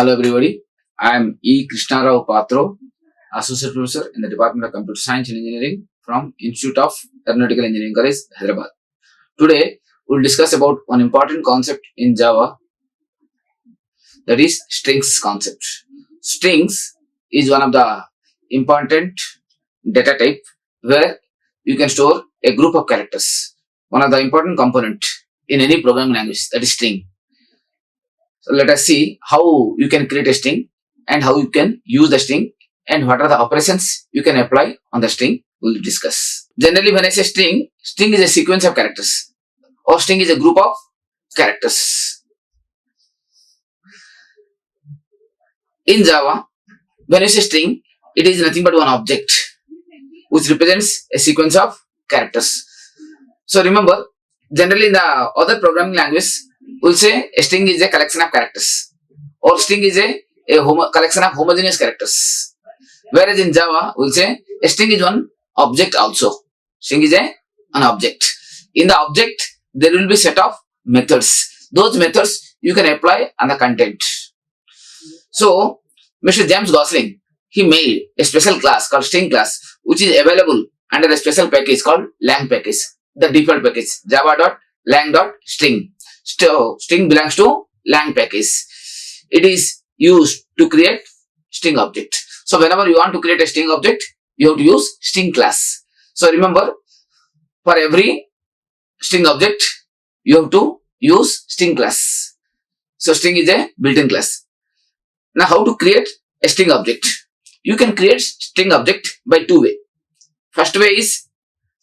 Hello everybody, I am Krishna Rao Patro, Associate Professor in the Department of Computer Science and Engineering from Institute of Aeronautical Engineering College, Hyderabad. Today, we will discuss about one important concept in Java, that is strings concept. Strings is one of the important data type where you can store a group of characters. One of the important component in any programming language, that is string. So let us see how you can create a string and how you can use the string and what are the operations you can apply on the string. We will discuss. Generally, when I say string is a sequence of characters or string is a group of characters. In Java, when you say string, it is nothing but one object which represents a sequence of characters. So remember, generally in the other programming language, we'll say a string is a collection of characters or string is a collection of homogeneous characters. Whereas in Java, we'll say a string is one object also. String is an object. In the object, there will be set of methods. Those methods you can apply on the content. So, Mr. James Gosling, he made a special class called string class, which is available under a special package called lang package, the default package, java.lang.string. So, string belongs to lang package. It is used to create string object. So, whenever you want to create a string object, you have to use string class. So, remember, for every string object, you have to use string class. So, string is a built-in class. Now, how to create a string object? You can create string object by two ways. First way is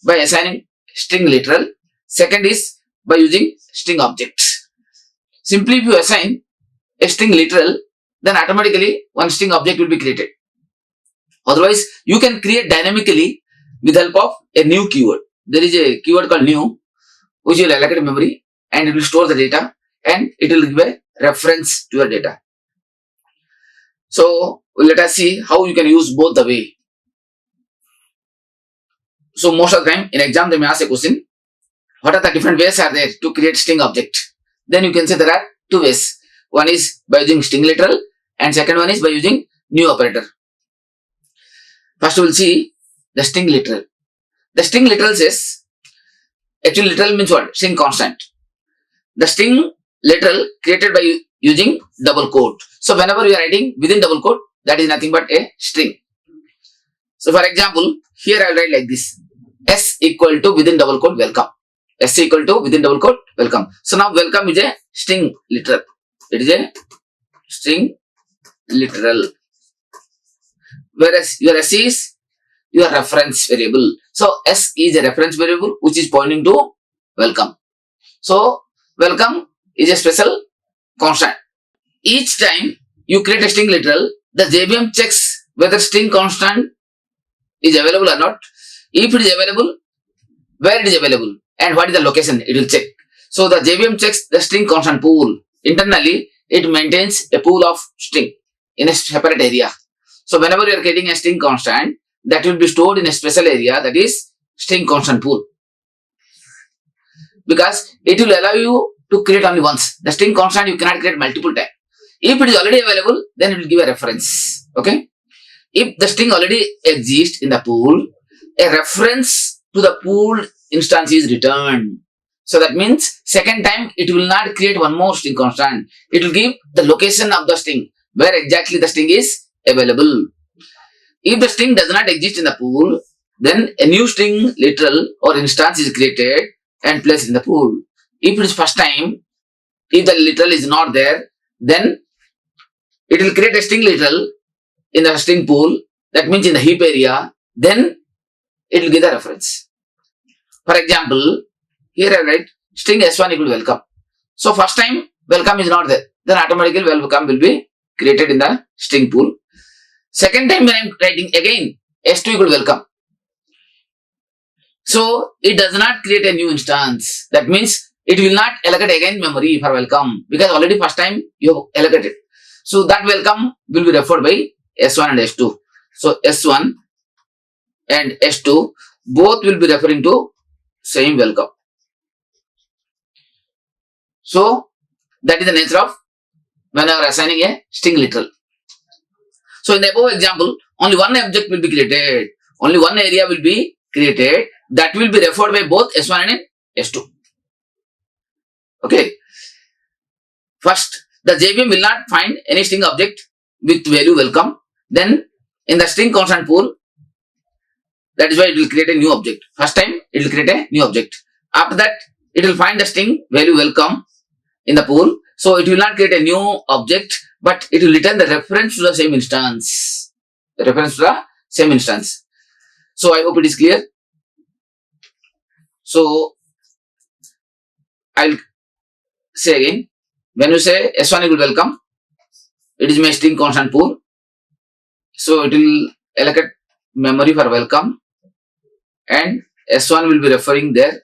by assigning string literal. Second is by using string objects. Simply if you assign a string literal, then automatically one string object will be created. Otherwise, you can create dynamically with help of a new keyword. There is a keyword called new, which will allocate memory and it will store the data and it will give a reference to your data. So, let us see how you can use both the way. So, most of the time in exam they may ask a question, what are the different ways are there to create string object? Then you can say there are two ways. One is by using string literal and second one is by using new operator. First we will see the string literal. The string literal says, actually literal means what? String constant. The string literal created by using double quote. So whenever you are writing within double quote, that is nothing but a string. So for example, here I will write like this. S equal to within double quote welcome. S equal to within double quote welcome. So now welcome is a string literal. It is a string literal. Whereas your S is your reference variable. So S is a reference variable which is pointing to welcome. So welcome is a special constant. Each time you create a string literal, the JVM checks whether string constant is available or not. If it is available, where it is available and what is the location, it will check. So the JVM checks the string constant pool. Internally, it maintains a pool of string in a separate area. So whenever you are creating a string constant, that will be stored in a special area, that is string constant pool. Because it will allow you to create only once. The string constant you cannot create multiple times. If it is already available, then it will give a reference. Okay. If the string already exists in the pool, a reference to the pool instance is returned. So that means second time it will not create one more string constant. It will give the location of the string, where exactly the string is available. If the string does not exist in the pool, then a new string literal or instance is created and placed in the pool. If it is first time, if the literal is not there, then it will create a string literal in the string pool, that means in the heap area, then it will give the reference. For example, here I write string S1 equal to welcome. So first time welcome is not there, then automatically welcome will be created in the string pool. Second time when I am writing again S2 equal to welcome. So it does not create a new instance. That means it will not allocate again memory for welcome because already first time you have allocated. So that welcome will be referred by S1 and S2. So S1 and S2 both will be referring to same welcome. So that is the nature of when you are assigning a string literal. So in the above example, only one object will be created. Only one area will be created that will be referred by both S1 and S2. Okay. First, the JVM will not find any string object with value welcome. Then in the string constant pool, that is why it will create a new object. First time it will create a new object. After that, it will find the string value welcome in the pool. So it will not create a new object, but it will return the reference to the same instance. The reference to the same instance. So I hope it is clear. So I'll say again. When you say S1 equal welcome, it is my string constant pool. So it will allocate memory for welcome and S1 will be referring there.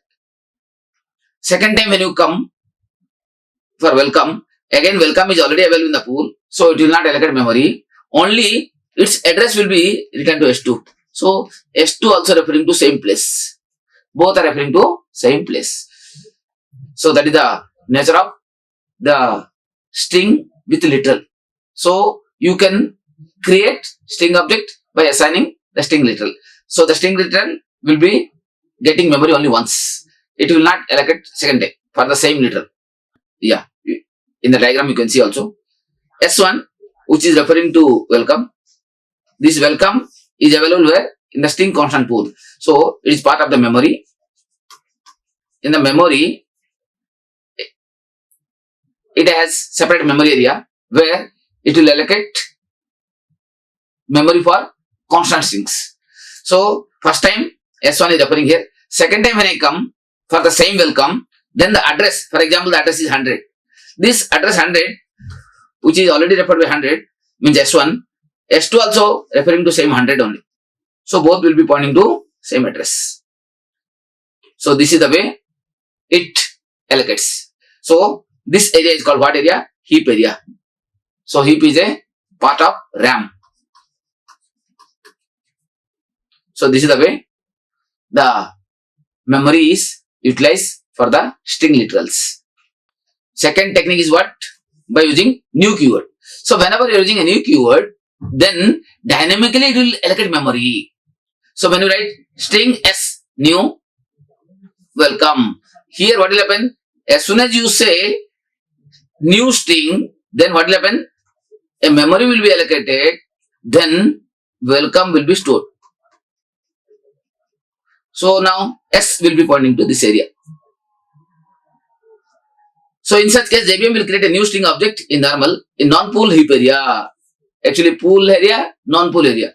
Second time when you come for welcome, again welcome is already available in the pool. So it will not allocate memory. Only its address will be returned to S2. So S2 also referring to same place. Both are referring to same place. So that is the nature of the string with literal. So you can create string object by assigning the string literal. So the string literal will be getting memory only once. It will not allocate second time for the same literal. Yeah, in the diagram you can see also S1, which is referring to welcome. This welcome is available where in the string constant pool. So it is part of the memory. In the memory, it has separate memory area where it will allocate memory for constant strings. So first time S1 is referring here. Second time when I come for the same welcome, then the address, for example, the address is 100. This address 100, which is already referred by 100, means S1. S2 also referring to same 100 only. So both will be pointing to same address. So this is the way it allocates. So this area is called what area? Heap area. So heap is a part of RAM. So this is the way the memory is utilized for the string literals. Second technique is what? By using new keyword. So whenever you are using a new keyword, then dynamically it will allocate memory. So when you write string S new welcome, here what will happen? As soon as you say new string, then what will happen? A memory will be allocated, then welcome will be stored. So now S will be pointing to this area. So in such case, JVM will create a new string object in normal, in non-pool heap area. Actually pool area, non-pool area.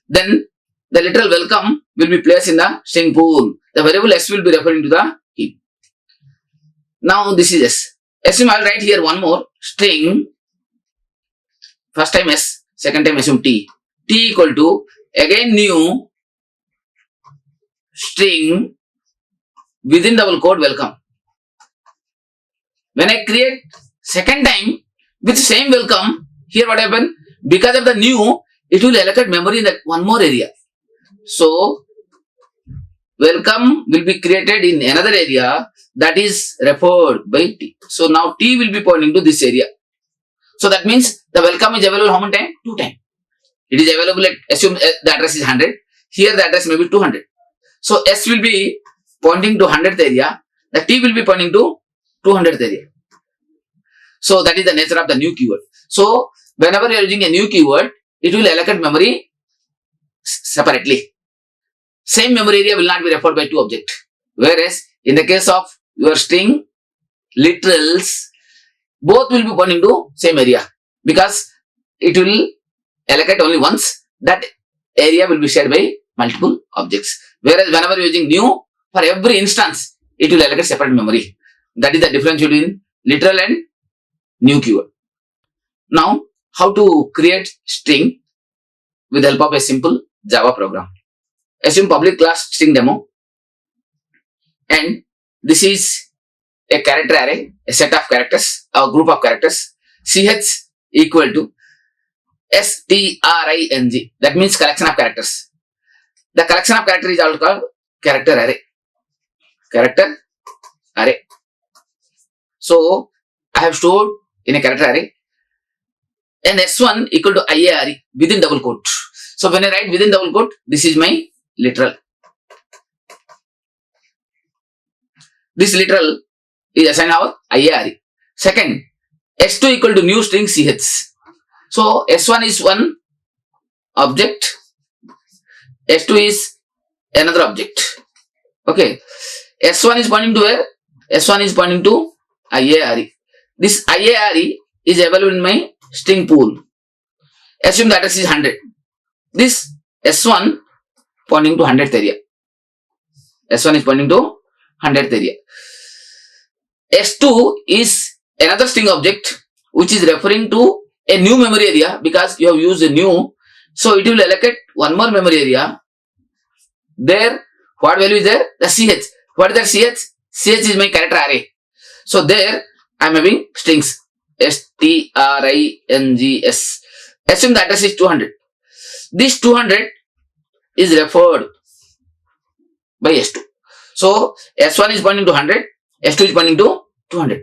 Then the literal welcome will be placed in the string pool. The variable S will be referring to the heap. Now this is S. Assume I'll write here one more string. First time S, second time assume T. T equal to again new string within double quote welcome. When I create second time with same welcome, here what happened? Because of the new, it will allocate memory in that one more area. So welcome will be created in another area that is referred by T. So now T will be pointing to this area. So that means the welcome is available how many times? 2 times. It is available at, assume the address is 100. Here the address may be 200. So S will be pointing to 100th area. The T will be pointing to 200th area. So that is the nature of the new keyword. So whenever you are using a new keyword, it will allocate memory separately. Same memory area will not be referred by two objects. Whereas in the case of your string literals, both will be pointing to same area because it will allocate only once. That area will be shared by multiple objects. Whereas whenever you are using new, for every instance, it will allocate separate memory. That is the difference between literal and new keyword. Now, how to create string with the help of a simple Java program. Assume public class string demo, and this is a character array, a set of characters, a group of characters. CH equal to string. That means collection of characters. The collection of characters is also called character array. Character array. So I have stored in a character array and S1 equal to IARE within double quote. So when I write within double quote, this is my literal. This literal is assigned our IARE. Second, S2 equal to new string CH. So S1 is one object, S2 is another object. Okay. S1 is pointing to where? S1 is pointing to IARE. This IARE is available in my string pool. Assume the address is 100. This S1 pointing to 100th area. S1 is pointing to 100th area. S2 is another string object which is referring to a new memory area because you have used a new. So it will allocate one more memory area. There, what value is there? The CH. What is that CH? CH is my character array. So there, I am having strings. strings. Assume the address is 200. This 200 is referred by S2. So S1 is pointing to 100, S2 is pointing to 200.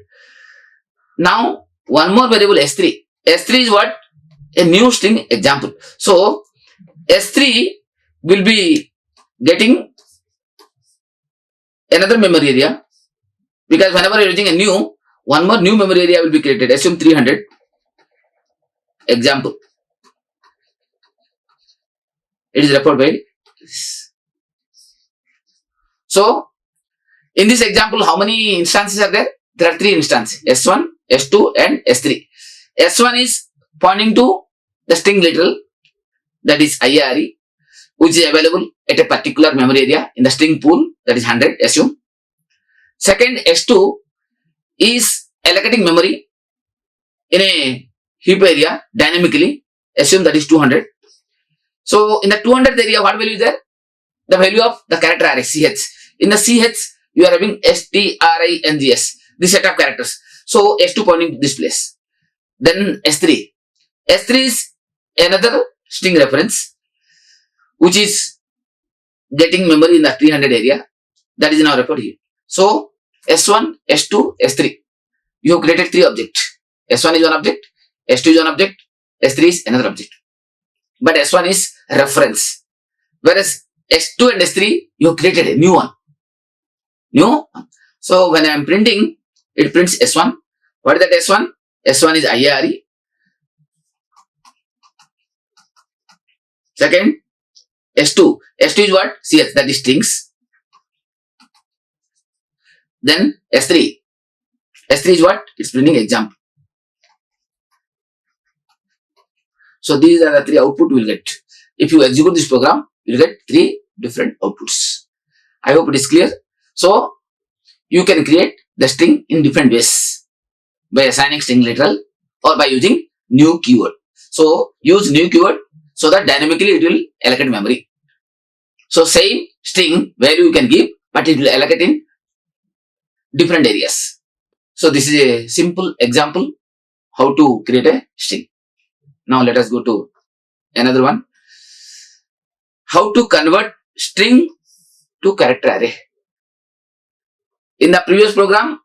Now one more variable S3. S3 is what? A new string example. So S3 will be getting another memory area because whenever you are using a new, one more new memory area will be created. Assume 300. Example. It is referred by this. So in this example, how many instances are there? There are 3 instances. S1, S2 and S3. S1 is pointing to the string literal, that is IARE, which is available at a particular memory area in the string pool, that is 100, assume. Second, S2 is allocating memory in a heap area dynamically, assume that is 200. So in the 200th area, what value is there? The value of the character array, CH. In the CH, you are having STRINGS, this set of characters. So S2 pointing to this place. Then S3. S3 is another string reference which is getting memory in the 300 area, that is now referred here. So S1, S2, S3. You have created 3 objects. S1 is one object, S2 is one object, S3 is another object. But S1 is reference. Whereas S2 and S3, you have created a new one. New. So when I am printing, it prints S1. What is that S1? S1 is IARE. Second, S2. S2 is what? CS, that is strings. Then S3. S3 is what? It's printing example. So these are the 3 output we will get. If you execute this program, you will get 3 different outputs. I hope it is clear. So you can create the string in different ways by assigning string literal or by using new keyword. So use new keyword so that dynamically it will allocate memory. So same string value you can give, but it will allocate in different areas. So this is a simple example how to create a string. Now let us go to another one. How to convert string to character array. In the previous program,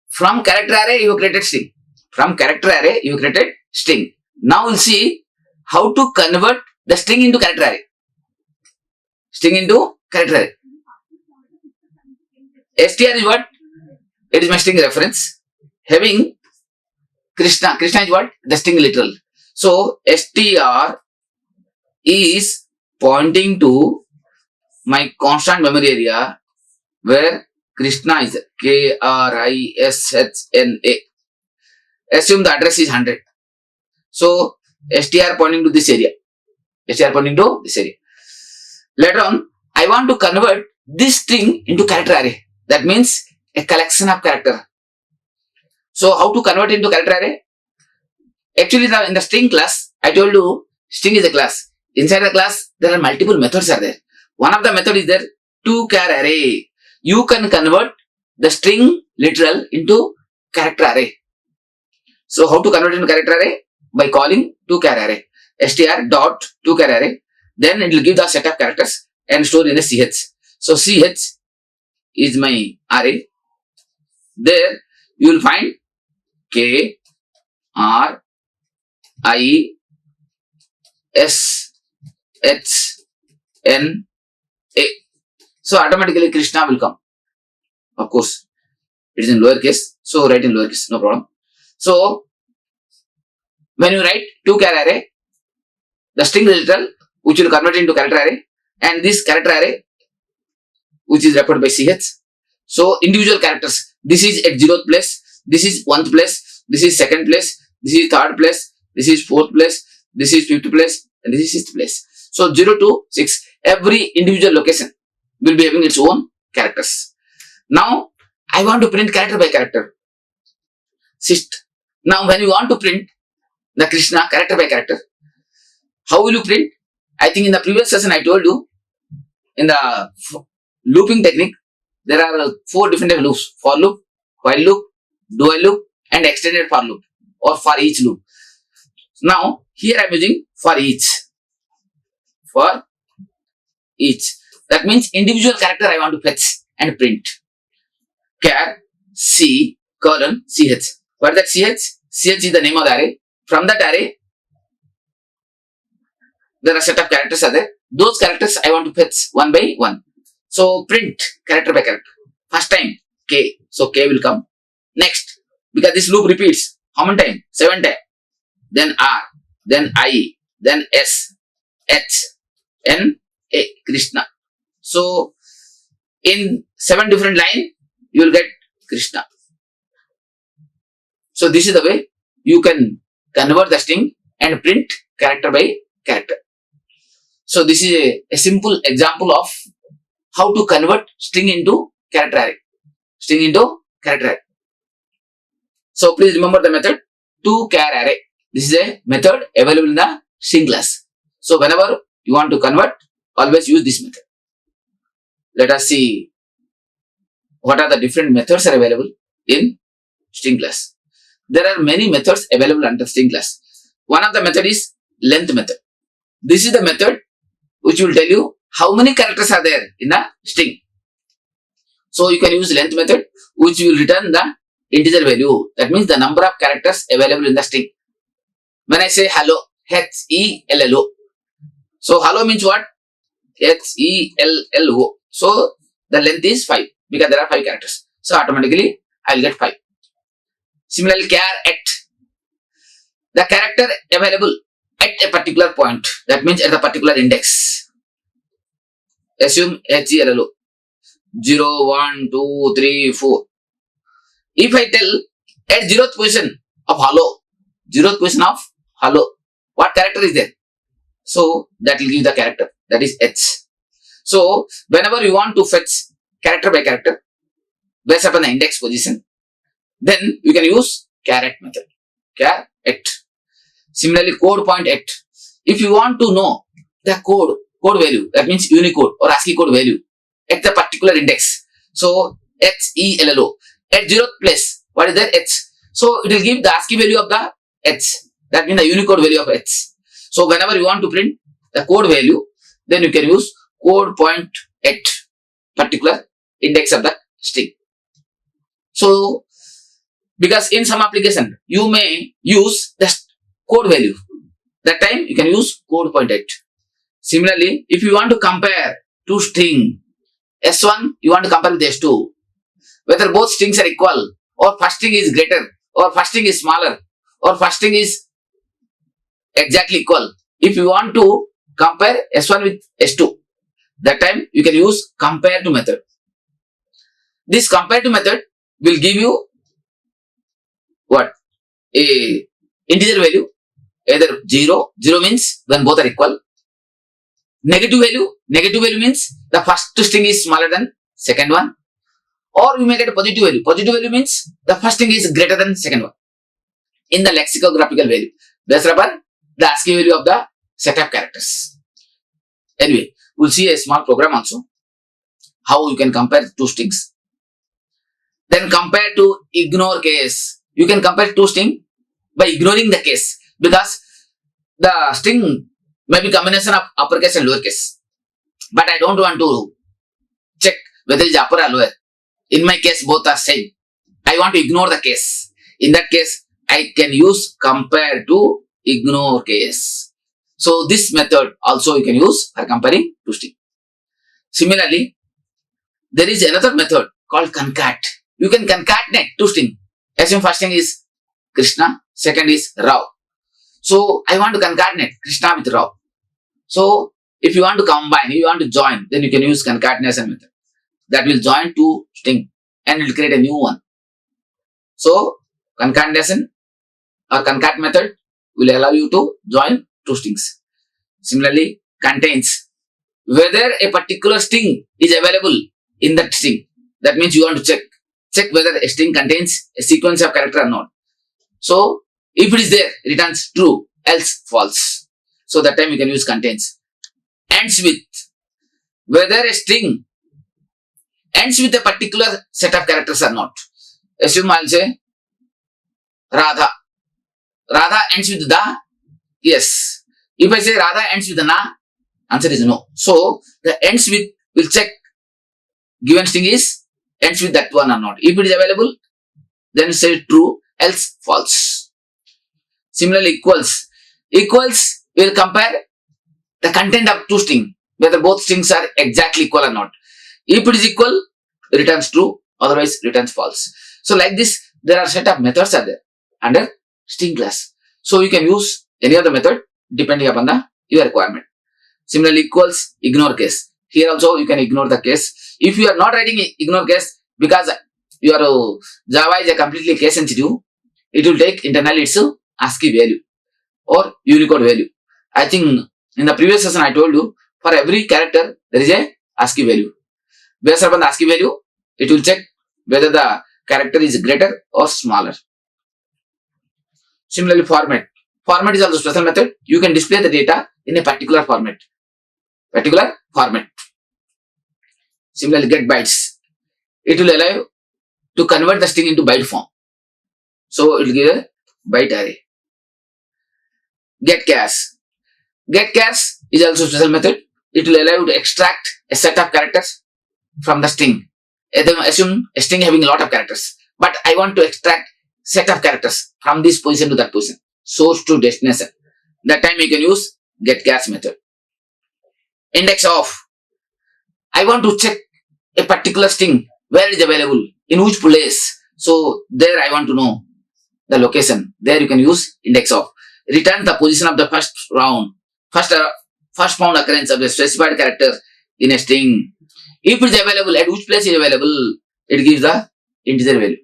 from character array you created string. From character array you created string. Now we'll see how to convert the string into character array. String into character array. str is what? It is my string reference. Having Krishna. Krishna is what? The string literal. So str is pointing to my constant memory area where Krishna is Krishna. Assume the address is 100. So str pointing to this area. str pointing to this area. Later on, I want to convert this string into character array. That means a collection of character. So how to convert into character array? Actually, in the string class, I told you string is a class. Inside the class, there are multiple methods are there. One of the method is there to-char array. You can convert the string literal into character array. So how to convert into character array? By calling to-char array. str dot to-char array. Then it will give the set of characters and store in a ch. So ch is my array. There you will find k, r, I S H N A. So automatically Krishna will come. Of course, it is in lowercase, so write in lowercase, no problem. So when you write 2-char array, the string literal which will convert into character array, and this character array which is referred by CH. So individual characters. This is at 0th place, this is 1th place, this is 2nd place, this is 3rd place, this is 4th place, this is 5th place, and this is 6th place. So 0 to 6, every individual location will be having its own characters. Now I want to print character by character. Syst. Now when you want to print the Krishna character by character, how will you print? I think in the previous session I told you, in the looping technique, there are 4 different types of loops: for loop, while loop, do while loop, and extended for loop, or for each loop. Now here I am using for each. For each. That means individual character I want to fetch and print. Char C colon CH. What is that CH? CH is the name of the array. From that array, there are set of characters are there. Those characters I want to fetch one by one. So print character by character. First time K. So K will come. Next, because this loop repeats. How many times? 7 times. Then R. Then I. Then S. H. N. A. Krishna. So in 7 different lines, you will get Krishna. So this is the way you can convert the string and print character by character. So this is a simple example of how to convert string into character array. String into character array. So please remember the method 2-char array. This is a method available in the string class. So whenever you want to convert, always use this method. Let us see what are the different methods are available in string class. There are many methods available under string class. One of the method is length method. This is the method which will tell you how many characters are there in a string. So you can use length method which will return the integer value. That means the number of characters available in the string. When I say hello, H-E-L-L-O. So hello means what? H-E-L-L-O. So the length is 5 because there are 5 characters. So automatically I will get 5. Similarly, char at. The character available at a particular point. That means at the particular index. Assume H-E-L-L-O. 0, 1, 2, 3, 4. If I tell at 0th position of hello, 0th position of hello, what character is there? So that will give the character. That is H. So whenever you want to fetch character by character based upon the index position, then you can use char at method. Char at. Similarly, code point at. If you want to know the code value, that means Unicode or ASCII code value at the particular index. So H-E-L-L-O. At 0th place, what is that? H. So it will give the ASCII value of the H. That means the Unicode value of H. So whenever you want to print the code value, then you can use code point at particular index of the string. So because in some application you may use the code value, that time you can use code point at. Similarly, if you want to compare two string S1, you want to compare with S2, whether both strings are equal, or first string is greater, or first string is smaller, or first string is exactly equal. If you want to compare S1 with S2, that time you can use compare to method. This compare to method will give you what? A integer value, either 0, 0 means when both are equal. Negative value means the first string is smaller than second one. Or you may get a positive value. Positive value means the first string is greater than second one. In the lexicographical value, based upon the ASCII value of the set of characters. Anyway, we'll see a small program also, how you can compare two strings. Then compare to ignore case. You can compare two strings by ignoring the case, because the string may be combination of uppercase and lowercase. But I don't want to check whether it is upper or lower. In my case, both are same. I want to ignore the case. In that case, I can use compare to ignore case. So this method also you can use for comparing two string. Similarly, there is another method called concat. You can concatenate two string. Assume first string is Krishna, second is Rao. So I want to concatenate Krishna with Rao. So if you want to combine, you want to join, then you can use concatenation method. That will join two string and it will create a new one. So concatenation or concat method will allow you to join two strings. Similarly, contains, whether a particular string is available in that string. That means you want to check whether a string contains a sequence of character or not. So if it is there, returns true, else false. So that time you can use contains. Ends with, whether a string ends with a particular set of characters or not. Assume I'll say Radha. Radha ends with the, yes. If I say Radha ends with the na, answer is no. So the ends with will check given string is ends with that one or not. If it is available, then say true, else false. Similarly, equals. Equals will compare the content of two strings, whether both strings are exactly equal or not. If it is equal, returns true, otherwise returns false. So like this, there are set of methods are there under string class. So you can use any other method depending upon your requirement. Similarly, equals, ignore case. Here also you can ignore the case. If you are not writing ignore case because your Java is a completely case sensitive, it will take internally its ASCII value or Unicode value. I think in the previous session I told you, for every character there is a ASCII value. Based upon the ASCII value, it will check whether the character is greater or smaller. Similarly, format. Format is also a special method. You can display the data in a particular format. Similarly, get bytes. It will allow you to convert the string into byte form. So it will give a byte array. Get chars. Get chars is also a special method. It will allow you to extract a set of characters from the string. Assume a string having a lot of characters, but I want to extract set of characters from this position to that position, source to destination. That time you can use get chars method. Index of. I want to check a particular string, where it is available, in which place. So there I want to know the location. There you can use index of. Return the position of the first found occurrence of a specified character in a string. If it is available, at which place it is available, it gives the integer value.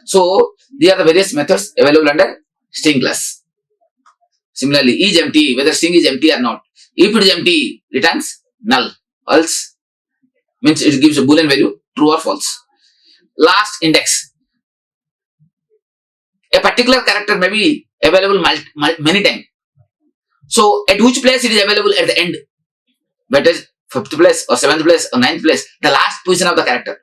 So these are the various methods available under string class. Similarly, is empty, whether string is empty or not. If it is empty, returns null, else means it gives a boolean value, true or false. Last index. A particular character may be available many times. So at which place it is available at the end, whether 5th place or 7th place or 9th place, the last position of the character.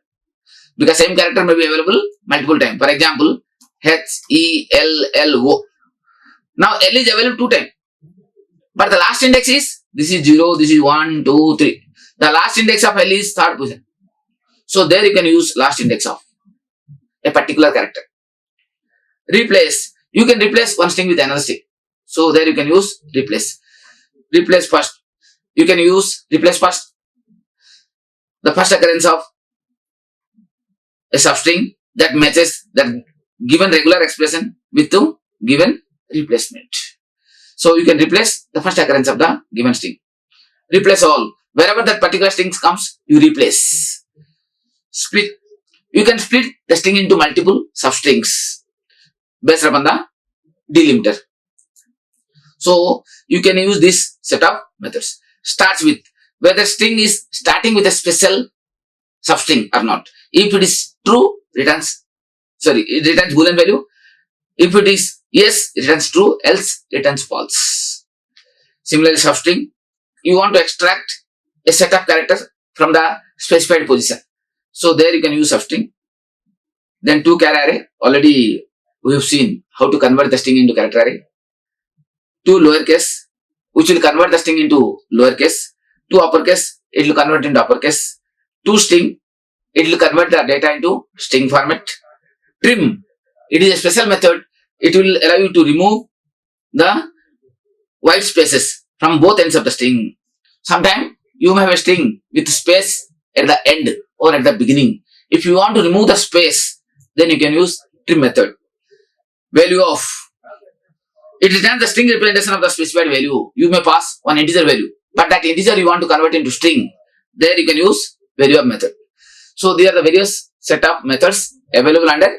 Because same character may be available multiple times. For example, HELLO. Now L is available 2 times. But the last index is, this is 0, this is 1, 2, 3. The last index of L is 3rd position. So there you can use last index of a particular character. Replace. You can replace one string with another string. So there you can use replace. Replace first. You can use replace first. The first occurrence of a substring that matches that given regular expression with the given replacement. So you can replace the first occurrence of the given string. Replace all. Wherever that particular string comes, you replace. Split. You can split the string into multiple substrings based upon the delimiter. So you can use this set of methods. Starts with, whether string is starting with a special substring or not. If it is true, it returns boolean value. If it is yes, it returns true, else returns false. Similarly, substring, you want to extract a set of characters from the specified position. So there you can use substring. Then 2 char array, already we have seen how to convert the string into character array. 2 lowercase, which will convert the string into lowercase. 2 uppercase, it will convert into uppercase. 2 string, it will convert the data into string format. Trim, it is a special method. It will allow you to remove the white spaces from both ends of the string. Sometimes you may have a string with space at the end or at the beginning. If you want to remove the space, then you can use trim method. Value of, it returns the string representation of the specified value. You may pass one integer value, but that integer you want to convert into string. There you can use value of method. So these are the various set of methods available under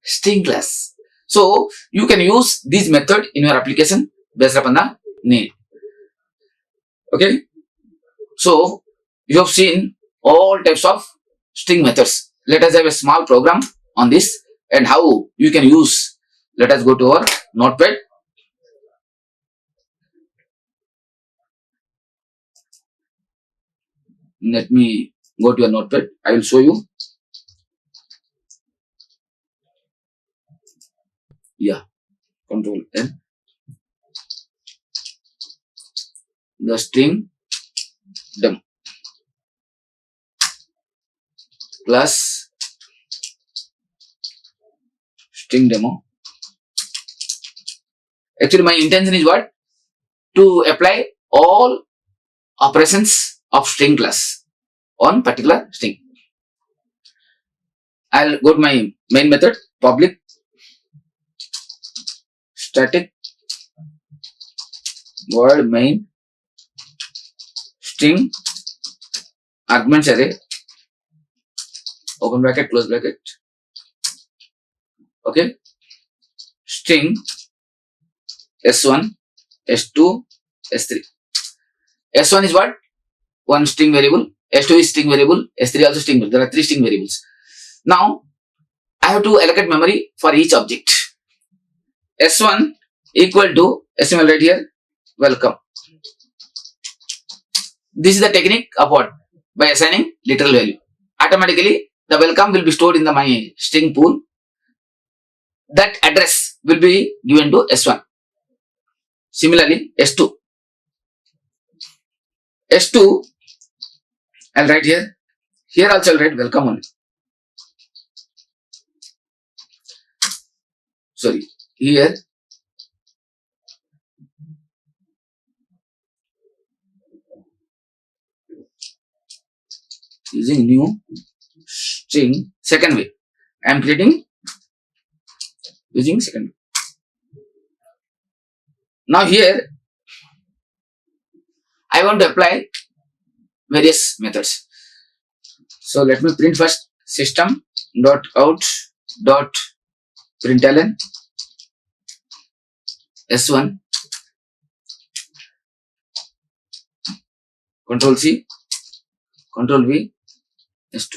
string class. So you can use this method in your application based upon the need. Okay. So you have seen all types of string methods. Let us have a small program on this and how you can use. Let us go to our notepad. Let me go to your notepad. I will show you. Yeah. Control N. The string demo plus string demo. Actually, my intention is what? To apply all operations of string class on particular string. I'll go to my main method, public static void main string arguments array, open bracket, close bracket. Okay. String S1, S2, S3. S1 is what? One string variable. S2 is string variable. S3 also string variable. There are 3 string variables. Now, I have to allocate memory for each object. S1 equal to SML right here, welcome. This is the technique of what? By assigning literal value. Automatically, the welcome will be stored in my string pool. That address will be given to S1. Similarly, S2. S2, I'll write here. Here also I'll write welcome only. Sorry, here using new string second way. I am creating using second way. Now here I want to apply various methods. So let me print first system.out.println S1, Control C, Control V, S2.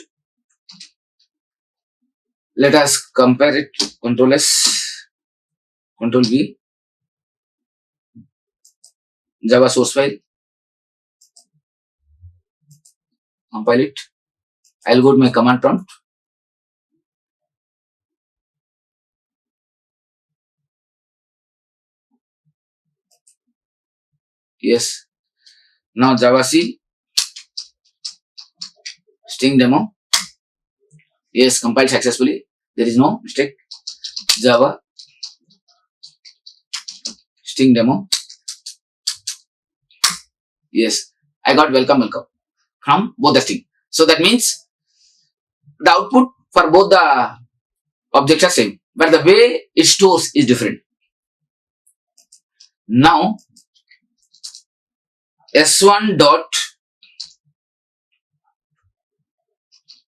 Let us compare it. Control S, Control V, Java source file, compile it. I'll go to my command prompt. Yes. Now Java C, string demo. Yes, compiled successfully. There is no mistake. Java string demo. Yes, I got welcome from both the string. So that means the output for both the objects are same, but the way it stores is different. Now S1 dot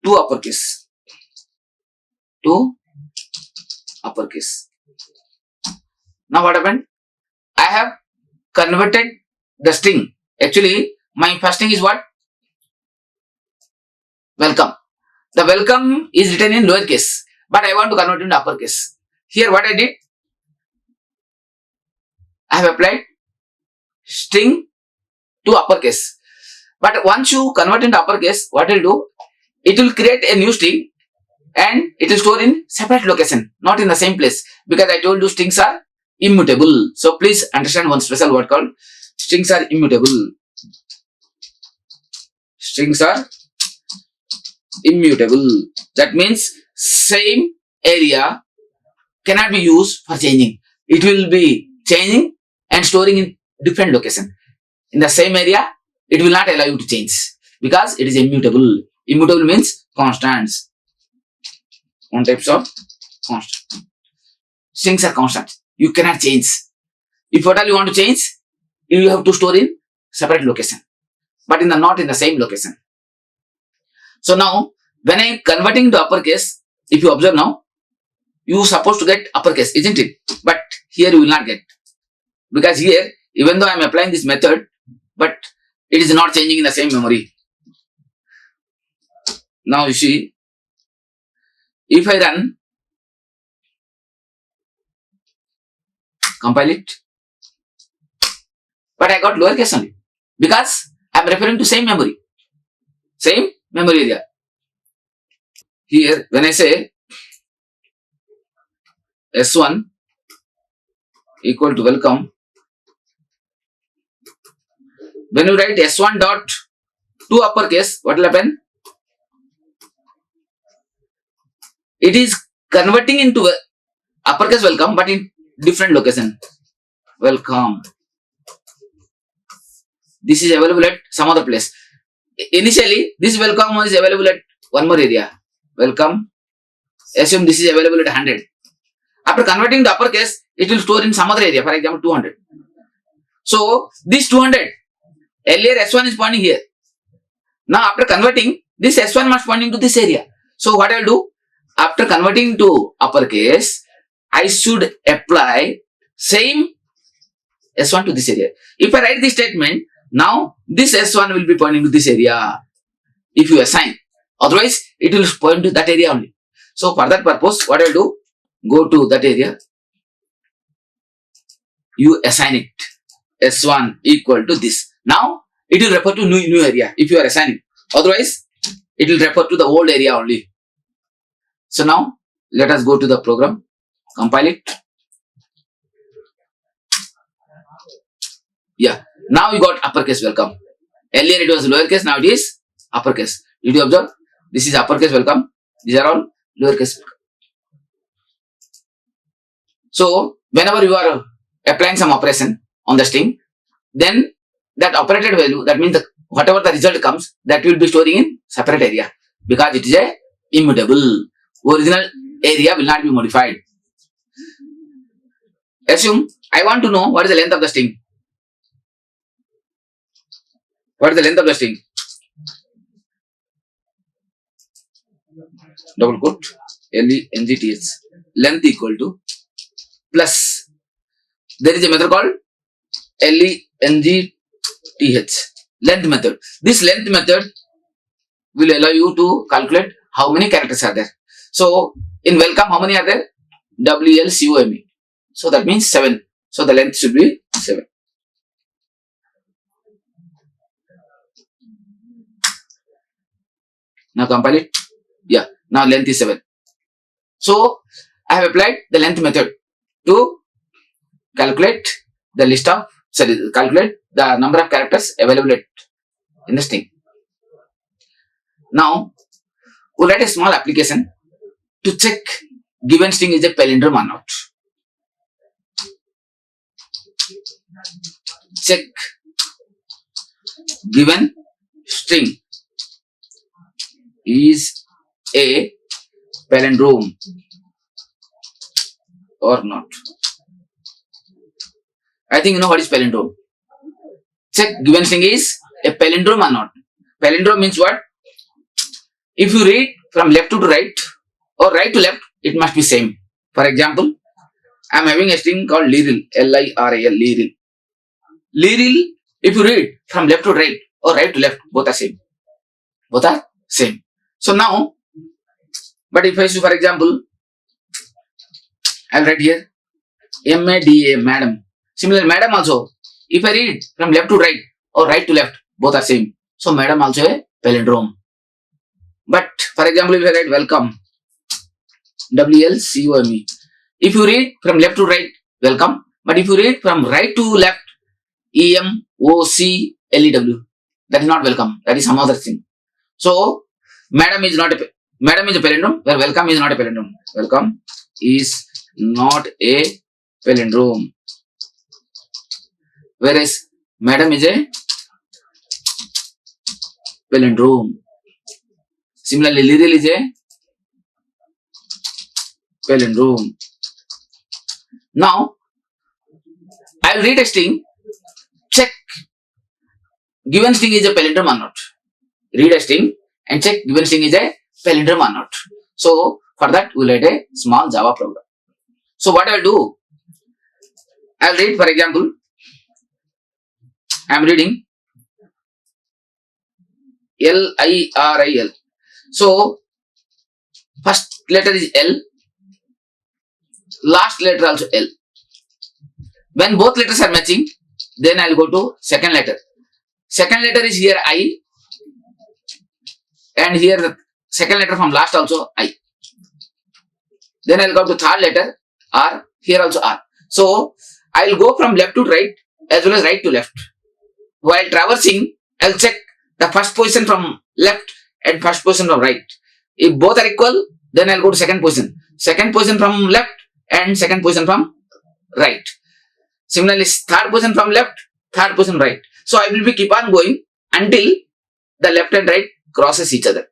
to uppercase. Now what happened? I have converted the string. Actually, my first string is what? Welcome. The welcome is written in lowercase, but I want to convert it into uppercase. Here what I did? I have applied string to uppercase. But once you convert into uppercase, what it will do? It will create a new string and it will store in separate location, not in the same place, because I told you strings are immutable. So please understand one special word called strings are immutable. Strings are immutable. That means same area cannot be used for changing. It will be changing and storing in different location. In the same area, it will not allow you to change because it is immutable. Immutable means constants. One types of constant. Strings are constant. You cannot change. If at all you want to change, you have to store in separate location, but not in the same location. So now, when I converting to uppercase, if you observe now, you are supposed to get uppercase, isn't it? But here you will not get, because here, even though I am applying this method, but it is not changing in the same memory. Now you see, if I run, compile it, but I got lowercase only, because I am referring to same memory area. Here, when I say S1 equal to welcome, when you write S1 dot to uppercase, what will happen? It is converting into uppercase welcome, but in different location. Welcome. This is available at some other place. Initially, this welcome is available at one more area. Welcome. Assume this is available at 100. After converting the uppercase, it will store in some other area, for example 200. So, this 200, earlier S1 is pointing here. Now, after converting, this S1 must pointing to this area. So, what I will do? After converting to uppercase, I should apply same S1 to this area. If I write this statement, now this S1 will be pointing to this area if you assign. Otherwise, it will point to that area only. So, for that purpose, what I will do? Go to that area. You assign it. S1 equal to this. Now, it will refer to new area if you are assigning. Otherwise, it will refer to the old area only. So, now, let us go to the program. Compile it. Yeah. Now you got uppercase welcome. Earlier it was lowercase, now it is uppercase. Did you observe? This is uppercase welcome. These are all lowercase welcome. So, whenever you are applying some operation on the string, then that operated value, that means whatever the result comes, that will be storing in separate area because it is a immutable. Original area will not be modified. Assume I want to know what is the length of the string. What is the length of the string? Double quote, length, length equal to plus. There is a method called length, length method. This length method will allow you to calculate how many characters are there. So, in welcome, how many are there? WLCOME. So, that means 7. So, the length should be 7. Now, compile it. Yeah. Now, length is 7. So, I have applied the length method to calculate the list of, calculate the number of characters available in the string. Now, we'll write a small application to check given string is a palindrome or not. Check given string is a palindrome or not. I think you know what is palindrome. Check given string is a palindrome or not. Palindrome means what? If you read from left to right or right to left, it must be same. For example, I am having a string called liril, L-I-R-A-L, liril. Liril, if you read from left to right or right to left, both are same. Both are same. So now, but if I say, for example, I will write here M-A-D-A, madam. Similarly, madam also, if I read from left to right or right to left, both are same. So madam also a palindrome. But for example, if I write welcome, W-L-C-O-M-E. If you read from left to right, welcome. But if you read from right to left, E-M-O-C-L-E-W. That is not welcome. That is some other thing. So, madam is a palindrome, where welcome is not a palindrome. Welcome is not a palindrome. whereas madam is a palindrome. Similarly, Liril is a palindrome. Now, I will read a string, check given string is a palindrome or not. Read a string and check given string is a palindrome or not. So, for that, we will write a small Java program. So, what I will do, I will read, for example, I am reading LIRIL. So, first letter is L, last letter also L. When both letters are matching, then I will go to second letter. Second letter is here I, and here the second letter from last also I. Then I will go to third letter R, here also R. So, I will go from left to right as well as right to left. While traversing, I will check the first position from left and first position from right. If both are equal, then I will go to second position. Second position from left and second position from right. Similarly, third position from left, third position right. So, I will be keep on going until the left and right crosses each other.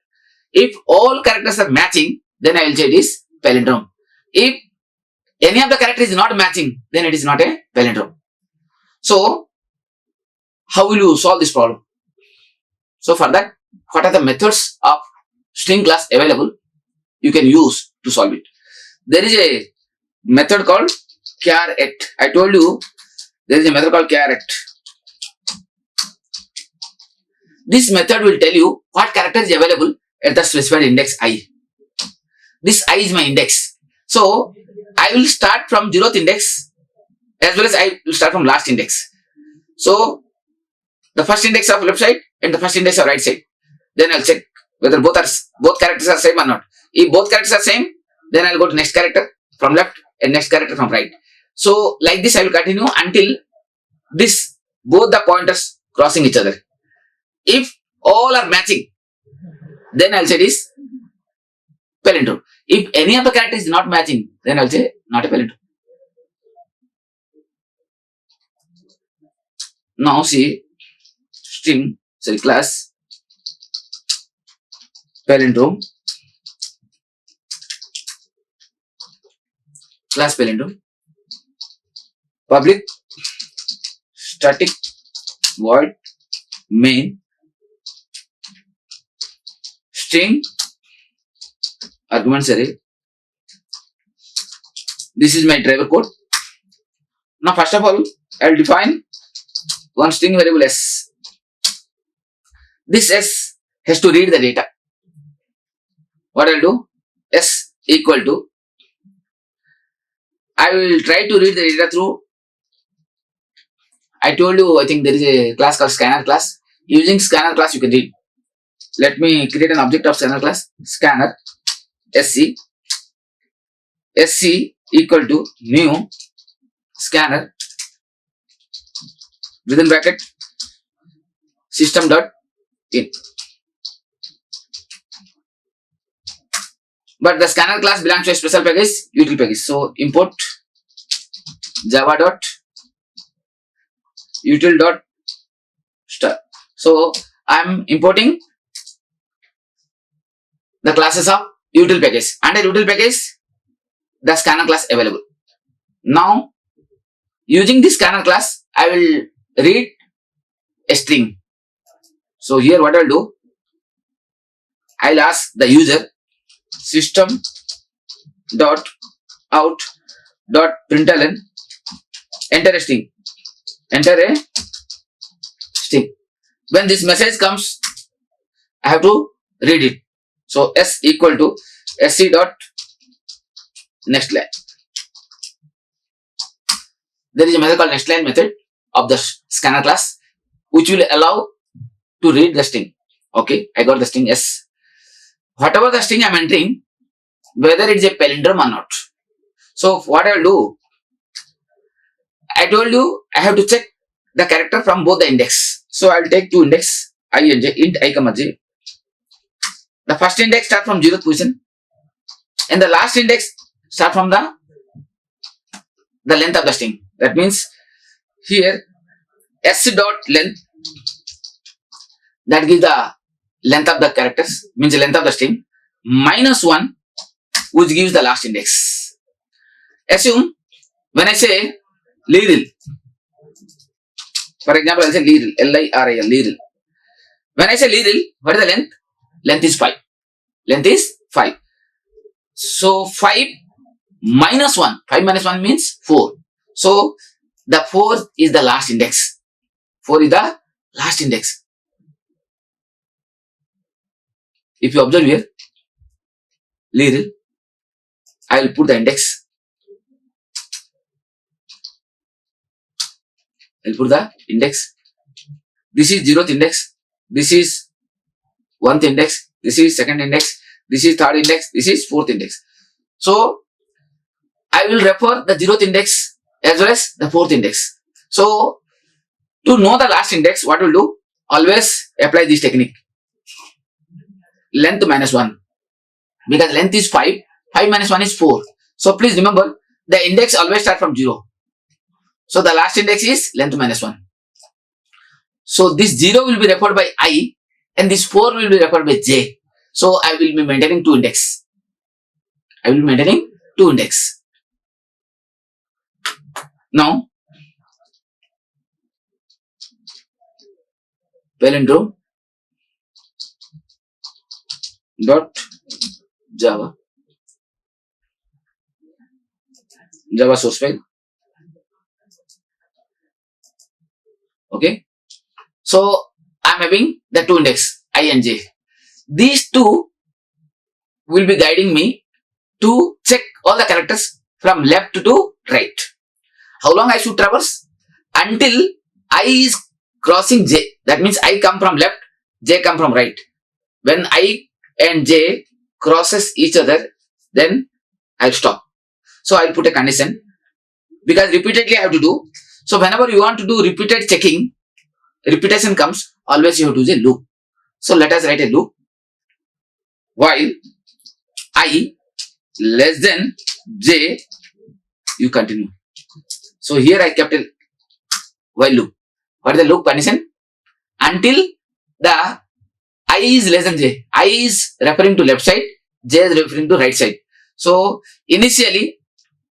If all characters are matching, then I will say it is palindrome. If any of the characters is not matching, then it is not a palindrome. So, how will you solve this problem? So, for that, what are the methods of string class available you can use to solve it? There is a method called char at. I told you there is a method called char at. This method will tell you what character is available at the specified index I. This I is my index. So, I will start from 0th index as well as I will start from last index. So, the first index of left side and the first index of right side. Then I will check whether both characters are same or not. If both characters are same, then I will go to next character from left and next character from right. So, like this I will continue until both the pointers crossing each other. If all are matching, then I will say it is palindrome. If any of the characters is not matching, then I will say not a palindrome. Now see string, class, palindrome, class palindrome, public, static, void, main, string, arguments array. This is my driver code. Now, first of all, I will define one string variable s. This s has to read the data. What I will do? S equal to, I will try to read the data through, I told you, I think there is a class called scanner class. Using scanner class you can read. Let me create an object of scanner class, scanner, sc equal to new scanner within bracket system dot in. But the scanner class belongs to a special package, util package. So import java dot util dot star. So I am importing the classes of util package. Under util package, the scanner class available. Now, using this scanner class, I will read a string. So here what I will do, I will ask the user system dot out dot println, enter a string. Enter a string. When this message comes, I have to read it. So s equal to sc dot next line. There is a method called next line method of the scanner class, which will allow to read the string. Okay, I got the string s. Whatever the string I am entering, whether it is a palindrome or not. So what I will do, I told you I have to check the character from both the index. So I will take two index I and j, int I comma j. The first index start from 0th position and the last index start from the length of the string. That means here S dot length, that gives the length of the characters, means the length of the string, minus 1, which gives the last index. Assume when I say liril, for example, I say liril, L-I-R-I-L, liril. When I say liril, what is the length? Length is 5. Length is 5. So 5 minus 1. 5 minus 1 means 4. So the 4 is the last index. 4 is the last index. If you observe here, liril, I will put the index. I will put the index. This is 0th index. This is 1th index. This is 2nd index. This is 3rd index. This is 4th index. So I will refer the 0th index as well as the 4th index. So to know the last index, what we'll do? Always apply this technique. Length minus 1. Because length is 5. 5 minus 1 is 4. So please remember, the index always start from 0. So the last index is length minus 1. So this 0 will be referred by I and this 4 will be referred by j. So I will be maintaining 2 index. I will be maintaining 2 index. Now, palindrome dot Java source file. Okay. So I am having the 2 index I and j. These 2 will be guiding me to check all the characters from left to right. How long I should traverse? Until I is crossing j. That means I come from left, j come from right. When I and j crosses each other, then I'll stop. So I'll put a condition because repeatedly I have to do. So whenever you want to do repeated checking, repetition comes, always you have to use a loop. So let us write a loop. While I less than j, you continue. So here I kept a while loop. What is the loop condition? Until the I is less than j. I is referring to left side, j is referring to right side. So initially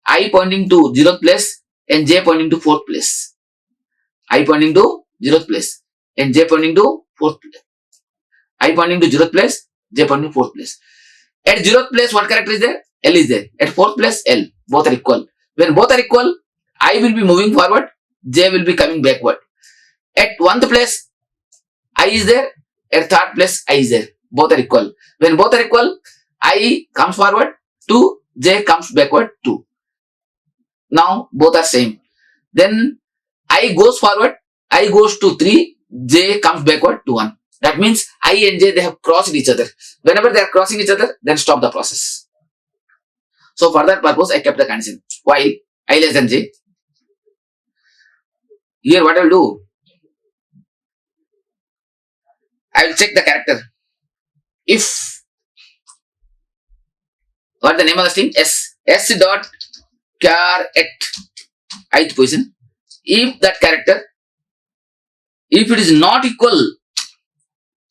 I pointing to 0th place and j pointing to 4th place. I pointing to 0th place and j pointing to 4th place. I pointing to 0th place, j pointing to 4th place. At 0th place, what character is there? L is there. At 4th place, L. Both are equal. When both are equal, I will be moving forward, j will be coming backward. At 1th place, I is there. At 3rd place, I is there. Both are equal. When both are equal, I comes forward, 2, j comes backward, 2. Now, both are same. Then, I goes forward, I goes to 3, j comes backward to 1. That means, I and j, they have crossed each other. Whenever they are crossing each other, then stop the process. So, for that purpose, I kept the condition. While I less than j. Here, what I will do? I will check the character. If, what is the name of the string? S dot char at ith position. If that character, if it is not equal,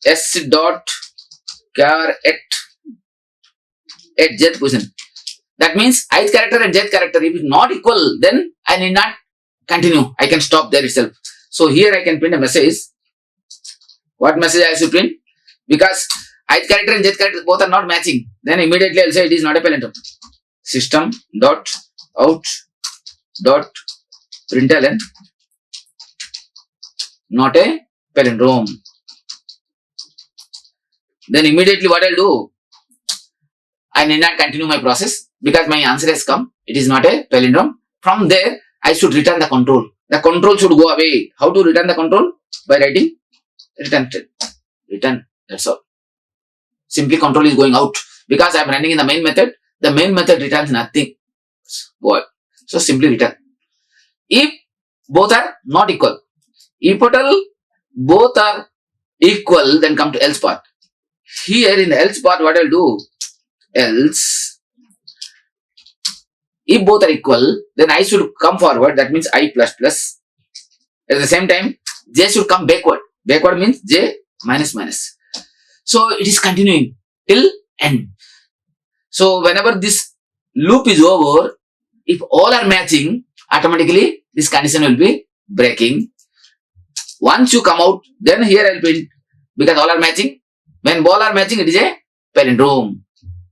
S dot char at jth position. That means ith character and jth character, if it is not equal, then I need not continue. I can stop there itself. So here I can print a message. What message I should print? Because ith character and jth character both are not matching. Then immediately I will say it is not a palindrome. System dot out dot println not a palindrome. Then immediately what I will do? I need not continue my process because my answer has come. It is not a palindrome. From there, I should return the control. The control should go away. How to return the control? By writing return. Return. That's all. Simply control is going out. Because I am running in the main method, the main method returns nothing. So simply return. If both are not equal, if at all both are equal, then come to else part. Here in the else part, what I will do? Else, if both are equal, then I should come forward. That means I plus plus. At the same time, J should come backward. Backward means J minus minus. So it is continuing till end. So whenever this loop is over, if all are matching, automatically this condition will be breaking. Once you come out, then here I will print because all are matching. When all are matching, it is a palindrome.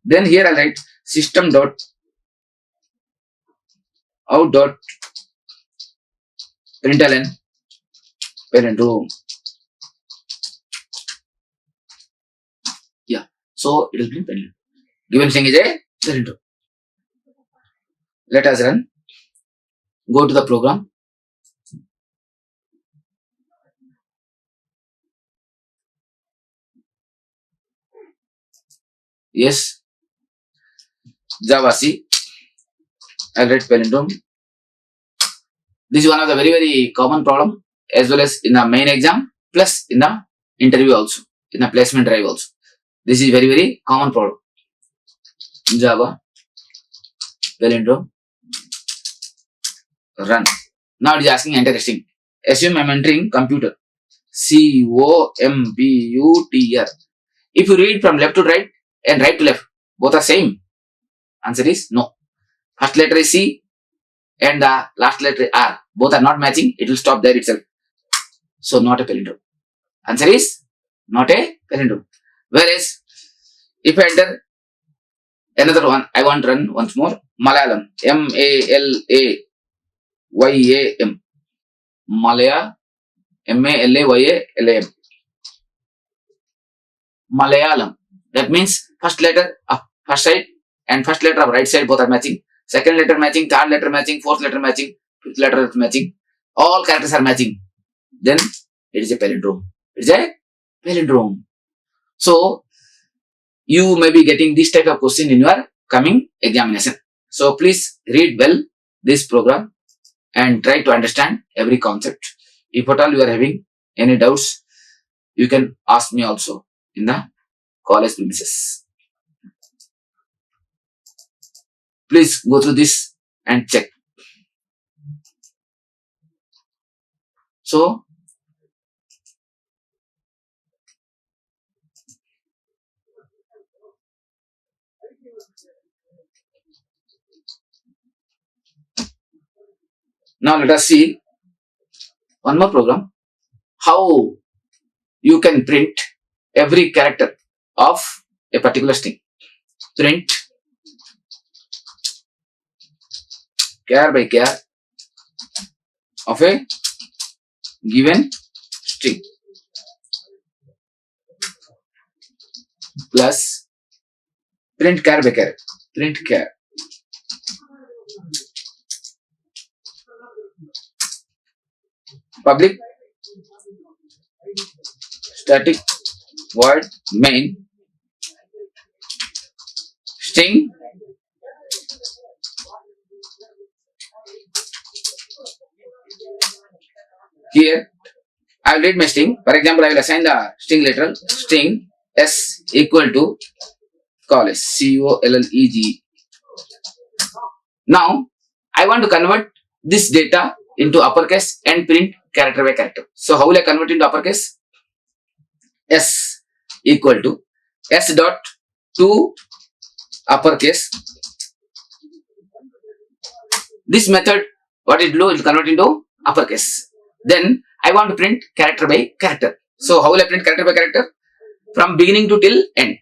Then here I will write system dot out dot println palindrome. Yeah, so it will be palindrome. Given thing is a palindrome. Let us run. Go to the program. Yes, Java C. I'll write palindrome. This is one of the very common problem as well as in the main exam plus in the interview also, in the placement drive also. This is very common problem. Java palindrome. Run. Now it is asking enter a string. Assume I am entering computer. COMPUTR. If you read from left to right and right to left, both are same. Answer is no. First letter is C and the last letter is R. Both are not matching. It will stop there itself. So not a palindrome. Answer is not a palindrome. Whereas if I enter another one, I want to run once more. Malayalam. MALAYAM. Malaya. MALAYALAM. Malayalam. That means first letter of first side and first letter of right side both are matching. Second letter matching, third letter matching, fourth letter matching, fifth letter matching. All characters are matching. Then it is a palindrome. It is a palindrome. So you may be getting this type of question in your coming examination. So please read well this program and try to understand every concept. If at all you are having any doubts, you can ask me also in the college premises. Please go through this and check. So now let us see one more program. How you can print every character of a particular string. Print char by char of a given string plus print char by char. Print char. Public static void main string here I will read my string. For example, I will assign the string literal string s equal to college COLLEG. Now I want to convert this data into uppercase and print character by character. So how will I convert into uppercase? S equal to S dot to uppercase. This method, what it will do, it will convert into uppercase. Then I want to print character by character. So how will I print character by character? From beginning to till end.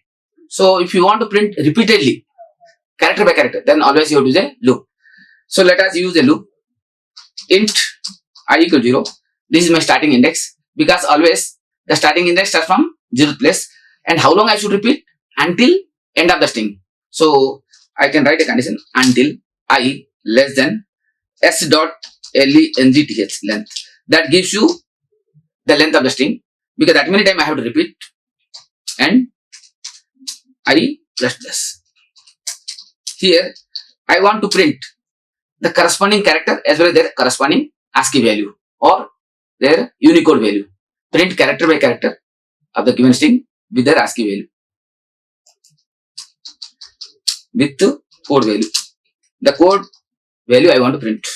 So if you want to print repeatedly character by character, then always you have to use a loop. So let us use a loop. Int I equal 0. This is my starting index because always the starting index starts from 0th place. And how long I should repeat? Until end of the string. So I can write a condition until I less than s dot length. Length. That gives you the length of the string because that many time I have to repeat and I plus plus. Here I want to print the corresponding character as well as their corresponding ASCII value or their Unicode value. Print character by character of the given string with their ASCII value. With the code value. The code value I want to print.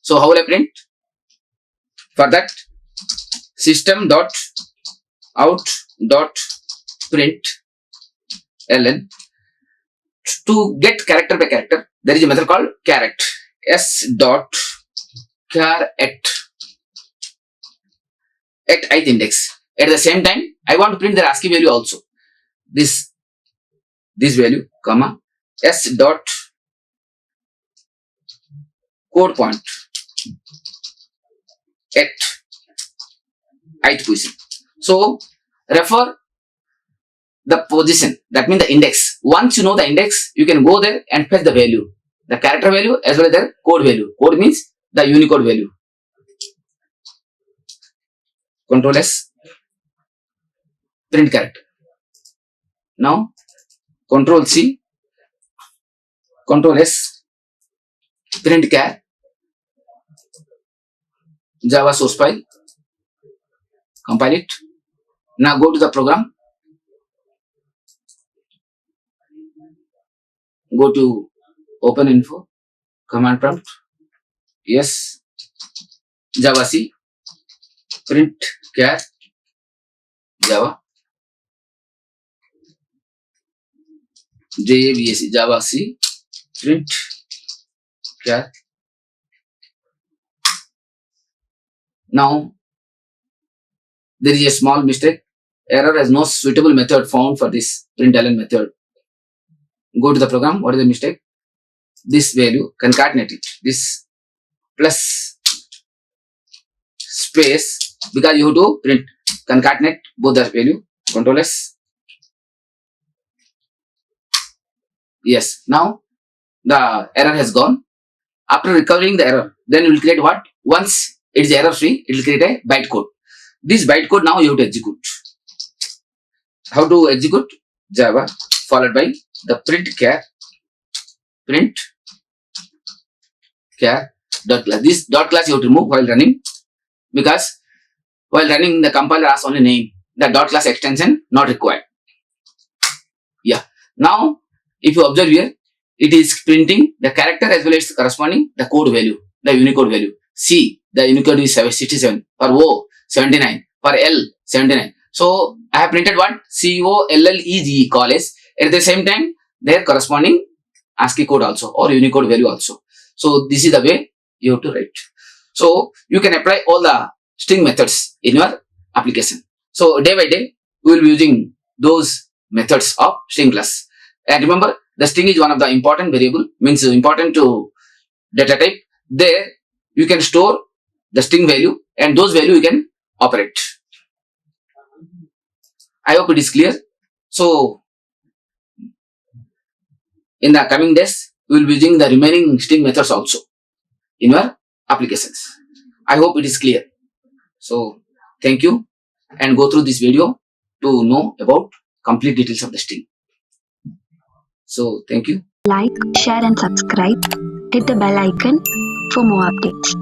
So how will I print? For that, system dot out dot print ln. To get character by character, there is a method called caret. S dot char at ith index. At the same time, I want to print the ASCII value also. This value, comma, s dot code point at ith position. So refer the position, that means the index. Once you know the index, you can go there and fetch the value, the character value as well as the code value. Code means the Unicode value. Control S, print character. Now Control C, Control S, print char, Java source file, compile it. Now go to the program, go to open info, command prompt, yes, Java C, print char, Java, JAVAC, Java C, print char. Now there is a small mistake. Error has no suitable method found for this println method. Go to the program. What is the mistake? This value, concatenate it. This plus space, because you have to print, concatenate both the value. Control S. Yes. Now the error has gone. After recovering the error, then we will create what? Once it is error free, it will create a bytecode. This bytecode now you have to execute. How to execute? Java followed by the print char dot class. This dot class you have to remove while running, because while running the compiler asks only name. The dot class extension not required. Yeah. Now if you observe here, it is printing the character as well as corresponding the code value, the Unicode value. C, the Unicode is 67, for O 79, for L 79. So I have printed what? COLLEGE college. At the same time, their corresponding ASCII code also or Unicode value also. So this is the way you have to write. So you can apply all the string methods in your application. So day by day, we will be using those methods of string class. And remember, the string is one of the important variable, means important to data type. There you can store the string value and those value you can operate. I hope it is clear. So in the coming days, we will be using the remaining string methods also in your applications. I hope it is clear. So thank you, and go through this video to know about complete details of the string. So thank you. Like, share and subscribe. Hit the bell icon for more updates.